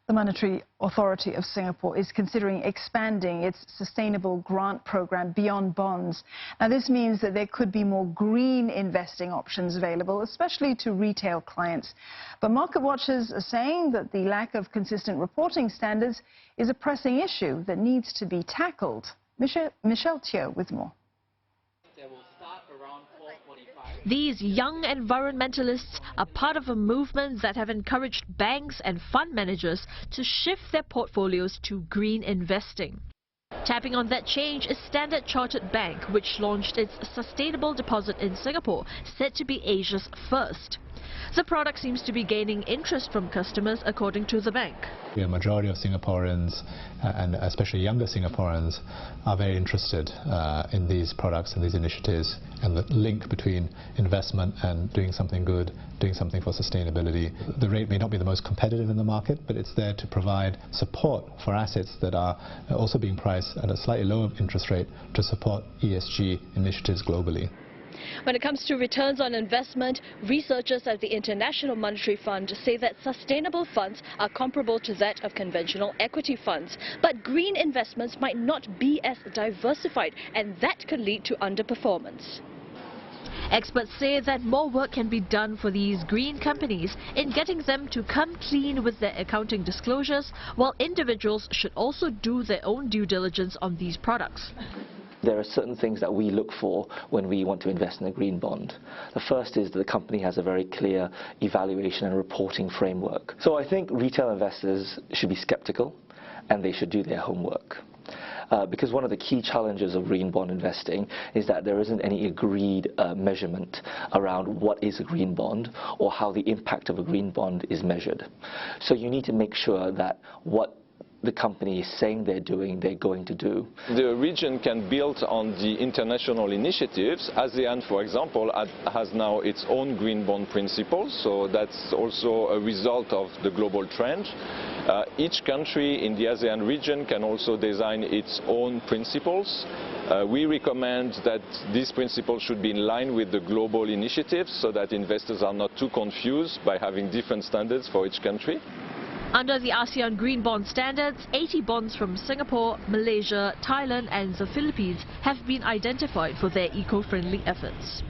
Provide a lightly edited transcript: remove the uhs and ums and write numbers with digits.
The Monetary Authority of Singapore is considering expanding its sustainable grant program beyond bonds. Now, this means that there could be more green investing options available, especially to retail clients. But market watchers are saying that the lack of consistent reporting standards is a pressing issue that needs to be tackled. Michelle Teo with more. These young environmentalists are part of a movement that have encouraged banks and fund managers to shift their portfolios to green investing. Tapping on that change is Standard Chartered Bank, which launched its sustainable deposit in Singapore, said to be Asia's first. The product seems to be gaining interest from customers, according to the bank. The majority of Singaporeans, and especially younger Singaporeans, are very interested in these products and these initiatives, and the link between investment and doing something good, doing something for sustainability. The rate may not be the most competitive in the market, but it's there to provide support for assets that are also being priced at a slightly lower interest rate to support ESG initiatives globally. When it comes to returns on investment, researchers at the International Monetary Fund say that sustainable funds are comparable to that of conventional equity funds. But green investments might not be as diversified, and that could lead to underperformance. Experts say that more work can be done for these green companies in getting them to come clean with their accounting disclosures, while individuals should also do their own due diligence on these products. There are certain things that we look for when we want to invest in a green bond. The first is that the company has a very clear evaluation and reporting framework. So I think retail investors should be skeptical and they should do their homework. Because one of the key challenges of green bond investing is that there isn't any agreed measurement around what is a green bond or how the impact of a green bond is measured. So you need to make sure that what the company is saying they're doing, they're going to do. The region can build on the international initiatives. ASEAN, for example, has now its own green bond principles, so that's also a result of the global trend. Each country in the ASEAN region can also design its own principles. We recommend that these principles should be in line with the global initiatives so that investors are not too confused by having different standards for each country. Under the ASEAN Green Bond Standards, 80 bonds from Singapore, Malaysia, Thailand and the Philippines have been identified for their eco-friendly efforts.